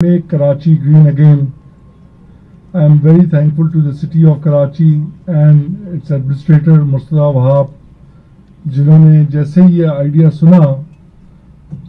Make Karachi green again. I am very thankful to the city of Karachi and its administrator Murtada Wahab, जिन्होंने जैसे ही ये idea सुना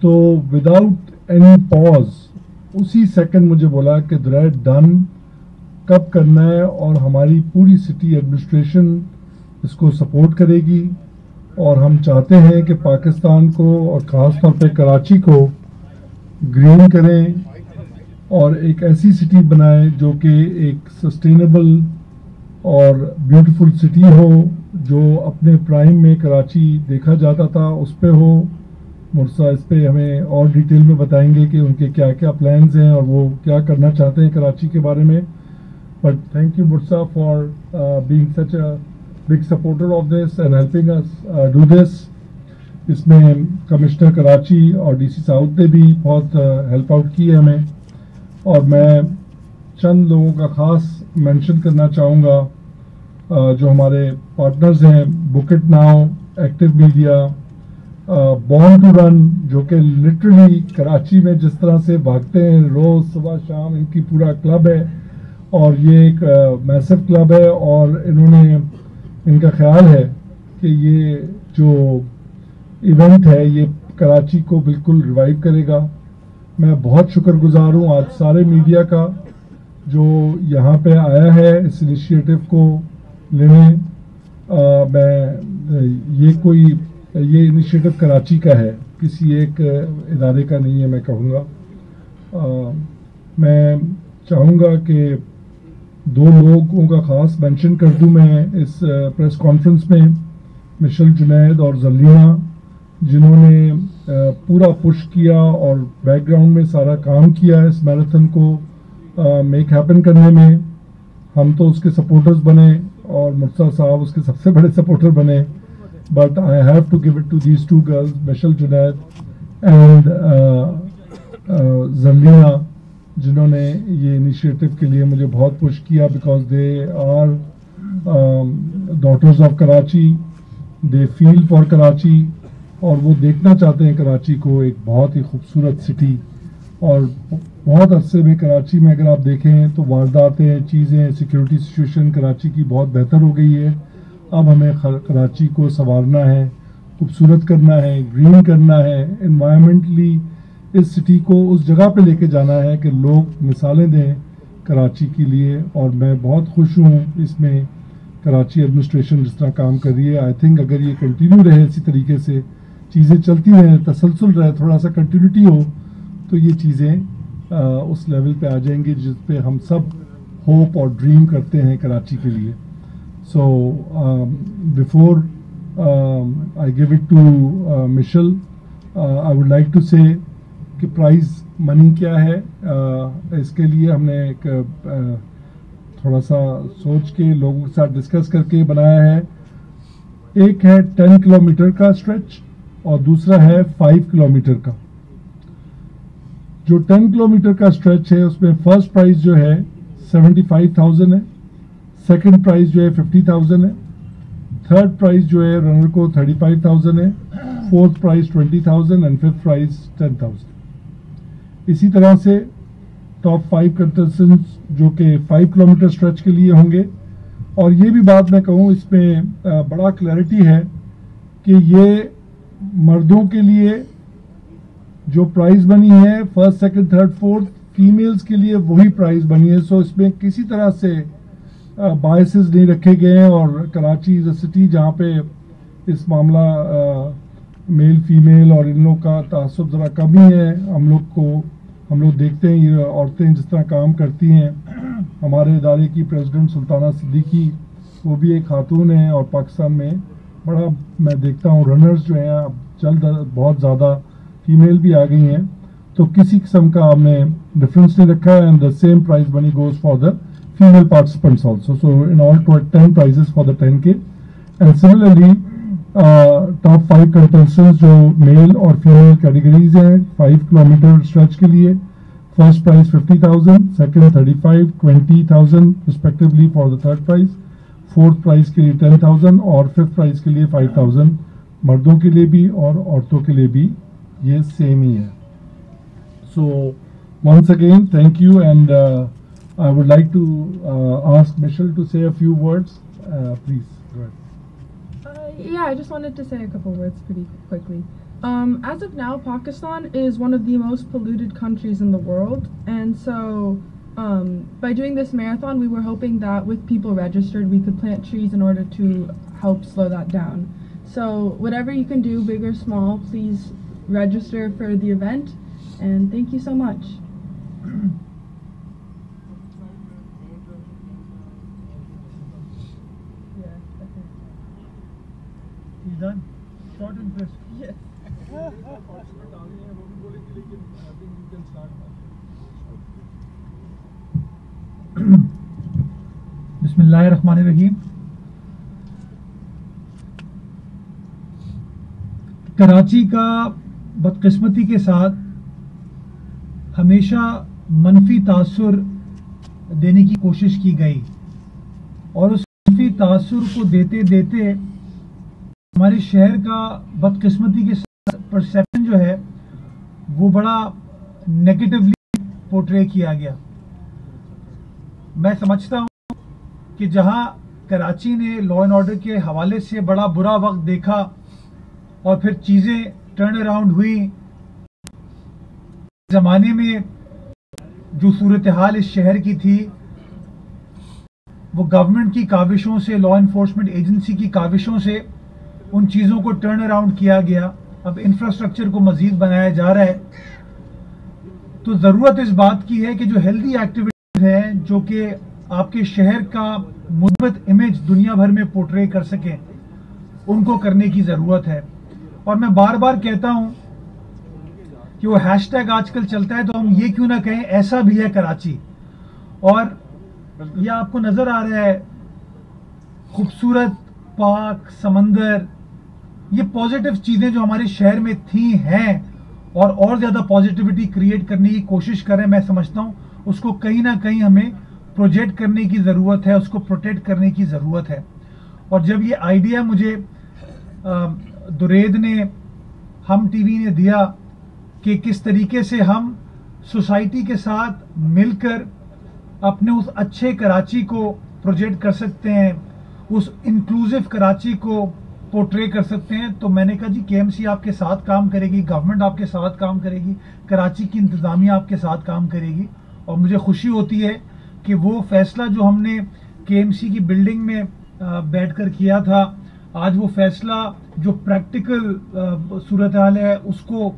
तो without any pause उसी second मुझे बोला कि डन, कब करना है, और हमारी पूरी सिटी एडमिनिस्ट्रेशन इसको सपोर्ट करेगी। और हम चाहते हैं कि पाकिस्तान को और ख़ास तौर पे कराची को ग्रीन करें और एक ऐसी सिटी बनाए जो कि एक सस्टेनेबल और ब्यूटीफुल सिटी हो, जो अपने प्राइम में कराची देखा जाता था उस पे हो। मुर्सा इस पे हमें और डिटेल में बताएंगे कि उनके क्या क्या प्लान्स हैं और वो क्या करना चाहते हैं कराची के बारे में। But thank you Mursa for being such a big supporter of this and helping us do this. इसमें कमिश्नर कराची और डीसी साउथ ने भी बहुत हेल्प आउट की है हमें। और मैं चंद लोगों का ख़ास मेंशन करना चाहूँगा जो हमारे पार्टनर्स हैं, bucket now, active media, born to run, जो कि लिटरली कराची में जिस तरह से भागते हैं रोज़ सुबह शाम, इनकी पूरा क्लब है और ये एक मैसिव क्लब है। और इनका ख्याल है कि ये जो इवेंट है ये कराची को बिल्कुल रिवाइव करेगा। मैं बहुत शुक्रगुजार हूँ आज सारे मीडिया का जो यहाँ पे आया है इस इनिशिएटिव को लेने। ये इनिशिएटिव कराची का है, किसी एक इदारे का नहीं है मैं कहूँगा। मैं चाहूँगा कि दो लोगों का ख़ास मेंशन कर दूँ मैं इस प्रेस कॉन्फ्रेंस में, मिशेल जुनैद और जलीना, जिन्होंने पूरा पुश किया और बैकग्राउंड में सारा काम किया इस मैराथन को मेक हैपन करने में। हम तो उसके सपोर्टर्स बने और मुर्सा साहब उसके सबसे बड़े सपोर्टर बने। But I have to give it to these two girls, Michelle Junaid and Jalina, जिन्होंने ये इनिशिएटिव के लिए मुझे बहुत पुश किया, because they are daughters of Karachi, they feel for Karachi और वो देखना चाहते हैं कराची को एक बहुत ही खूबसूरत सिटी। और बहुत अरसे में कराची में अगर आप देखें तो वारदातें, चीज़ें, सिक्योरिटी सिचुएशन कराची की बहुत बेहतर हो गई है। अब हमें कराची को संवारना है, खूबसूरत करना है, ग्रीन करना है, एनवायरमेंटली इस सिटी को उस जगह पे लेके जाना है कि लोग मिसालें दें कराची के लिए। और मैं बहुत खुश हूँ इसमें कराची एडमिनिस्ट्रेशन जिस तरह काम कर रही है। आई थिंक अगर ये कंटिन्यू रहे इसी तरीके से, चीज़ें चलती रहें, तसलसल रहे, थोड़ा सा कंटिन्यूटी हो, तो ये चीज़ें उस लेवल पे आ जाएंगी जिस पे हम सब होप और ड्रीम करते हैं कराची के लिए। So before I give it to Michelle, I would like to say कि प्राइज़ मनी क्या है। इसके लिए हमने एक थोड़ा सा सोच के लोगों के साथ डिस्कस करके बनाया है। एक है 10 किलोमीटर का स्ट्रेच और दूसरा है 5 किलोमीटर का। जो 10 किलोमीटर का स्ट्रेच है उसमें फर्स्ट प्राइस जो है 75,000 है, सेकंड प्राइस जो है 50,000 है, थर्ड प्राइस जो है रनर को 35,000 है, fourth price 20,000 and fifth price 10,000। इसी तरह से टॉप 5 कंटेस्टेंट्स जो कि 5 किलोमीटर स्ट्रेच के लिए होंगे। और ये भी बात मैं कहूँ, इसमें बड़ा क्लैरिटी है कि ये मर्दों के लिए जो प्राइस बनी है first, second, third, fourth, females के लिए वही प्राइस बनी है। सो इसमें किसी तरह से बायसेस नहीं रखे गए हैं। और कराची इज़ अ सिटी जहाँ पे इस मामला मेल फीमेल और इन लोग का तासुब ज़रा कम ही है। हम लोग देखते हैं ये औरतें जिस तरह काम करती हैं। हमारे इदारे की प्रेसिडेंट सुल्ताना सिद्दीकी, वो भी एक खातून है और पाकिस्तान में बड़ा मैं देखता हूँ रनर्स जो हैं अब जल्द बहुत ज़्यादा फीमेल भी आ गई हैं। तो किसी किस्म का हमने डिफरेंस नहीं रखा है। And the same price money goes for the female participants also. So in all 10 prizes for the 10K। And similarly top 5 contestants जो मेल और फीमेल कैटेगरीज हैं 5 किलोमीटर स्ट्रेच के लिए, first prize 50,000, second 35, 20,000 respectively for the third prize, fourth prize के लिए 10,000 और fifth prize के लिए 5,000। मर्दों के लिए भी और औरतों के लिए भी ये सेम ही है। सो once again, thank you, and I would like to ask Michelle to say a few words. Please, go ahead. Yeah, I just wanted to say a couple words pretty quickly. As of now, Pakistan is one of the most polluted countries in the world, and so by doing this marathon, we were hoping that with people registered, we could plant trees in order to help slow that down. So whatever you can do, big or small, please register for the event, and thank you so much. He's done. Short and crisp. Yes. बिस्मिल्लाहिर्रहमानिर्रहीम। कराची का बदकिस्मती के साथ हमेशा मनफी तासुर देने की कोशिश की गई और उस मनफी तासुर को देते देते हमारे शहर का बदकिस्मती के साथ परसेप्शन जो है वो बड़ा नेगेटिवली पोर्ट्रे किया गया। मैं समझता हूं कि जहां कराची ने लॉ एंड ऑर्डर के हवाले से बड़ा बुरा वक्त देखा और फिर चीजें टर्न अराउंड हुई, जमाने में जो सूरत हाल इस शहर की थी वो गवर्नमेंट की काविशों से, लॉ एनफोर्समेंट एजेंसी की काविशों से उन चीजों को टर्न अराउंड किया गया। अब इंफ्रास्ट्रक्चर को मजीद बनाया जा रहा है, तो जरूरत इस बात की है कि जो हेल्दी एक्टिविटीज हैं जो कि आपके शहर का मुस्बत इमेज दुनिया भर में पोर्ट्रे कर सकें, उनको करने की जरूरत है। और मैं बार बार कहता हूं कि वो हैशटैग आजकल चलता है, तो हम ये क्यों ना कहें ऐसा भी है कराची। और ये आपको नजर आ रहा है खूबसूरत पार्क, समंदर, ये पॉजिटिव चीजें जो हमारे शहर में थी हैं और ज्यादा पॉजिटिविटी क्रिएट करने की कोशिश करें। मैं समझता हूं उसको कहीं ना कहीं हमें प्रोजेक्ट करने की जरूरत है, उसको प्रोटेक्ट करने की जरूरत है। और जब ये आइडिया मुझे दुरेद ने, हम टीवी ने दिया कि किस तरीके से हम सोसाइटी के साथ मिलकर अपने उस अच्छे कराची को प्रोजेक्ट कर सकते हैं, उस इंक्लूसिव कराची को पोर्ट्रे कर सकते हैं, तो मैंने कहा जी केएमसी आपके साथ काम करेगी, गवर्नमेंट आपके साथ काम करेगी, कराची की इंतजामिया आपके साथ काम करेगी। और मुझे खुशी होती है कि वो फैसला जो हमने केएमसी की बिल्डिंग में बैठकर किया था, आज वो फैसला जो प्रैक्टिकल सूरत हाल है उसको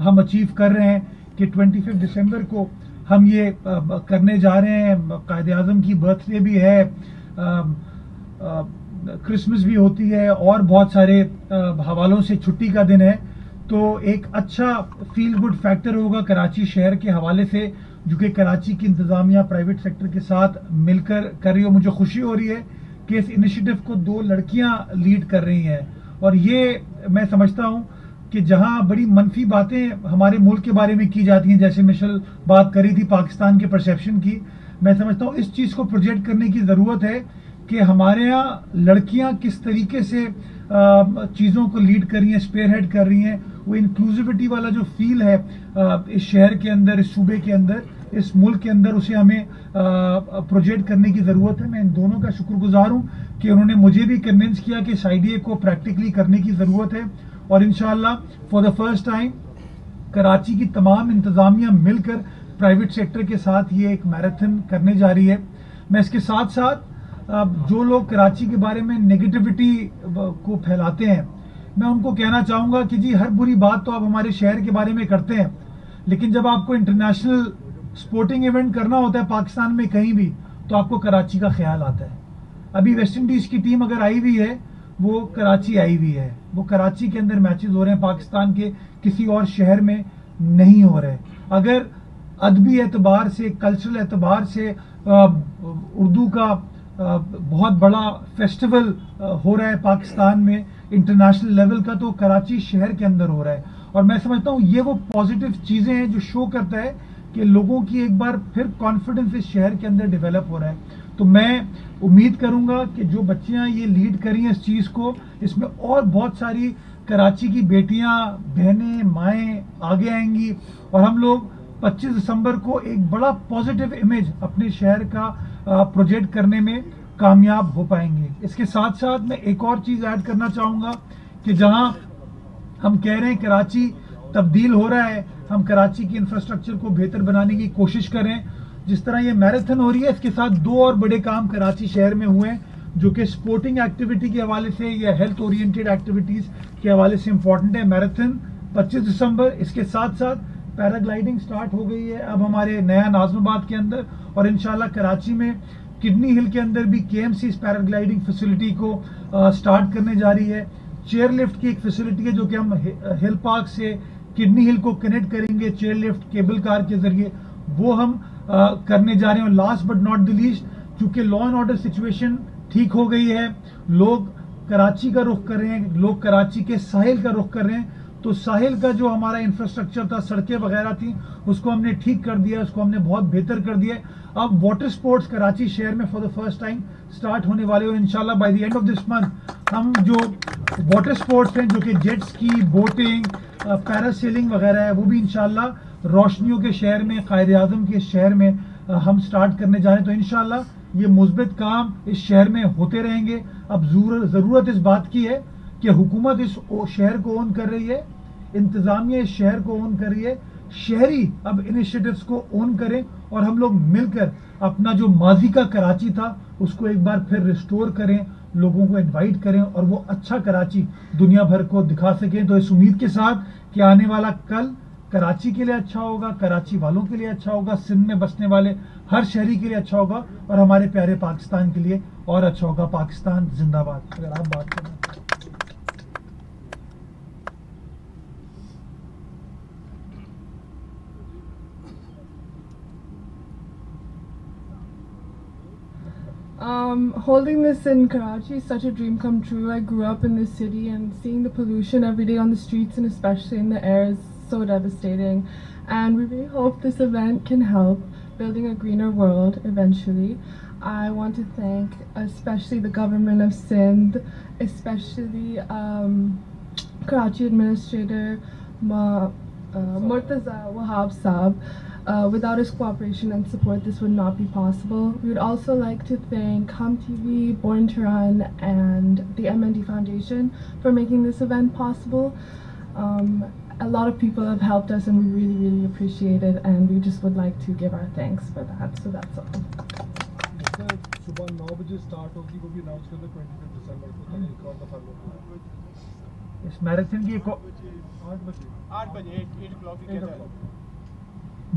हम अचीव कर रहे हैं कि 25 दिसंबर को हम ये करने जा रहे हैं। कायदे आज़म की बर्थडे भी है, क्रिसमस भी होती है और बहुत सारे हवालों से छुट्टी का दिन है, तो एक अच्छा फील गुड फैक्टर होगा कराची शहर के हवाले से, जो कि कराची की इंतजामिया प्राइवेट सेक्टर के साथ मिलकर कर रही हो। मुझे खुशी हो रही है कि इस इनिशिएटिव को 2 लड़कियां लीड कर रही हैं। और ये मैं समझता हूं कि जहां बड़ी मनफी बातें हमारे मुल्क के बारे में की जाती हैं, जैसे मिशेल बात करी थी पाकिस्तान के परसेप्शन की, मैं समझता हूं इस चीज को प्रोजेक्ट करने की जरूरत है कि हमारे यहाँ लड़कियां किस तरीके से चीजों को लीड कर रही हैं, स्पेयर हेड कर रही हैं। वो इंक्लूसिविटी वाला जो फील है इस शहर के अंदर, इस सूबे के अंदर, इस मुल्क के अंदर, उसे हमें प्रोजेक्ट करने की जरूरत है। मैं इन दोनों का शुक्रगुजार हूं कि उन्होंने मुझे भी कन्विंस किया कि इस आइडिया को प्रैक्टिकली करने की जरूरत है। और इंशाल्लाह for the first time Karachi की तमाम इंतजामिया मिलकर प्राइवेट सेक्टर के साथ ये एक मैराथन करने जा रही है। मैं इसके साथ साथ जो लोग कराची के बारे में नेगेटिविटी को फैलाते हैं, मैं उनको कहना चाहूंगा कि जी हर बुरी बात तो आप हमारे शहर के बारे में करते हैं, लेकिन जब आपको इंटरनेशनल स्पोर्टिंग इवेंट करना होता है पाकिस्तान में कहीं भी, तो आपको कराची का ख्याल आता है। अभी वेस्ट इंडीज की टीम अगर आई हुई है, वो कराची आई हुई है, वो कराची के अंदर मैचेस हो रहे हैं, पाकिस्तान के किसी और शहर में नहीं हो रहे। अगर अदबी एतबार से, कल्चरल एतबार से उर्दू का बहुत बड़ा फेस्टिवल हो रहा है पाकिस्तान में इंटरनेशनल लेवल का, तो कराची शहर के अंदर हो रहा है। और मैं समझता हूँ ये वो पॉजिटिव चीजें हैं जो शो करता है कि लोगों की एक बार फिर कॉन्फिडेंस इस शहर के अंदर डेवलप हो रहा है। तो मैं उम्मीद करूंगा कि जो बच्चियां ये लीड करी हैं इस चीज को, इसमें और बहुत सारी कराची की बेटियां, बहनें, माएँ आगे आएंगी और हम लोग 25 दिसंबर को एक बड़ा पॉजिटिव इमेज अपने शहर का प्रोजेक्ट करने में कामयाब हो पाएंगे। इसके साथ साथ मैं एक और चीज ऐड करना चाहूंगा कि जहां हम कह रहे हैं कराची तब्दील हो रहा है, हम कराची की इंफ्रास्ट्रक्चर को बेहतर बनाने की कोशिश करें। जिस तरह ये मैराथन हो रही है, इसके साथ दो और बड़े काम कराची शहर में हुए हैं जो कि स्पोर्टिंग एक्टिविटी के हवाले से या हेल्थ ओरिएंटेड एक्टिविटीज के हवाले से इंपॉर्टेंट है। मैराथन 25 दिसंबर, इसके साथ साथ पैराग्लाइडिंग स्टार्ट हो गई है अब हमारे नया नाज़िमाबाद के अंदर, और इंशाल्लाह कराची में किडनी हिल के अंदर भी केएमसी इस पैराग्लाइडिंग फैसिलिटी को स्टार्ट करने जा रही है। चेयर लिफ्ट की एक फैसिलिटी है जो कि हम हिल पार्क से किडनी हिल को कनेक्ट करेंगे चेयर लिफ्ट केबल कार के जरिए, वो हम करने जा रहे हैं। और last but not the least, चूंकि लॉ एंड ऑर्डर सिचुएशन ठीक हो गई है, लोग कराची का रुख कर रहे हैं, लोग कराची के साहिल का रुख कर रहे हैं, तो साहिल का जो हमारा इंफ्रास्ट्रक्चर था, सड़कें वगैरह थी, उसको हमने ठीक कर दिया, उसको हमने बहुत बेहतर कर दिया। अब वाटर स्पोर्ट्स कराची शहर में for the first time start होने वाले, और इंशाल्लाह by the end of this month हम जो वाटर स्पोर्ट्स हैं जो कि जेट स्की, बोटिंग, पैरासेलिंग वगैरह है, वो भी इंशाल्लाह रोशनियों के शहर में, कायद आजम के शहर में हम स्टार्ट करने जा रहे हैं। तो इंशाल्लाह ये मुस्बित काम इस शहर में होते रहेंगे। अब जरूरत इस बात की है कि हुकूमत इस शहर को ओन कर रही है, इंतजामिया इस शहर को ओन कर रही है, शहरी अब इनिशिएटिव्स को ओन करें और हम लोग मिलकर अपना जो माजी का कराची था उसको एक बार फिर रिस्टोर करें, लोगों को इनवाइट करें और वो अच्छा कराची दुनिया भर को दिखा सकें। तो इस उम्मीद के साथ कि आने वाला कल कराची के लिए अच्छा होगा, कराची वालों के लिए अच्छा होगा, सिंध में बसने वाले हर शहरी के लिए अच्छा होगा और हमारे प्यारे पाकिस्तान के लिए और अच्छा होगा। पाकिस्तान जिंदाबाद। अगर आप बात करें Holding this in Karachi is such a dream come true. I grew up in this city and seeing the pollution every day on the streets and especially in the air is so devastating. And we really hope this event can help building a greener world eventually. I want to thank especially the government of Sindh, especially Karachi Administrator Murtaza Wahab Saab. Without his cooperation and support, this would not be possible. We would also like to thank Hum TV, Born to Run, and the MND Foundation for making this event possible. A lot of people have helped us and we really, really appreciate it, and we just would like to give our thanks for that. So that's all. सुबह 9 बजे start होगी, वो भी announce कर दो 25 दिसंबर को, एक और दफा लोग इस मैराथन की 8 बजे 8 o'clock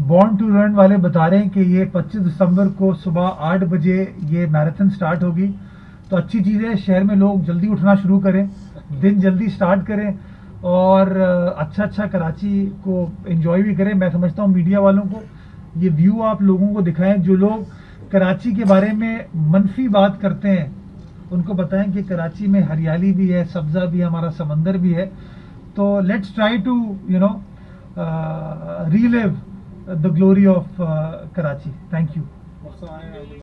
बॉर्न टू रन वाले बता रहे हैं कि ये 25 दिसंबर को सुबह 8 बजे ये मैराथन स्टार्ट होगी। तो अच्छी चीज़ है, शहर में लोग जल्दी उठना शुरू करें, दिन जल्दी स्टार्ट करें और अच्छा कराची को एंजॉय भी करें। मैं समझता हूँ मीडिया वालों को ये व्यू आप लोगों को दिखाएं, जो लोग कराची के बारे में मनफी बात करते हैं उनको बताएं कि कराची में हरियाली भी है, सब्जा भी है, हमारा समंदर भी है। तो let's try to relive the glory of Karachi. Thank you.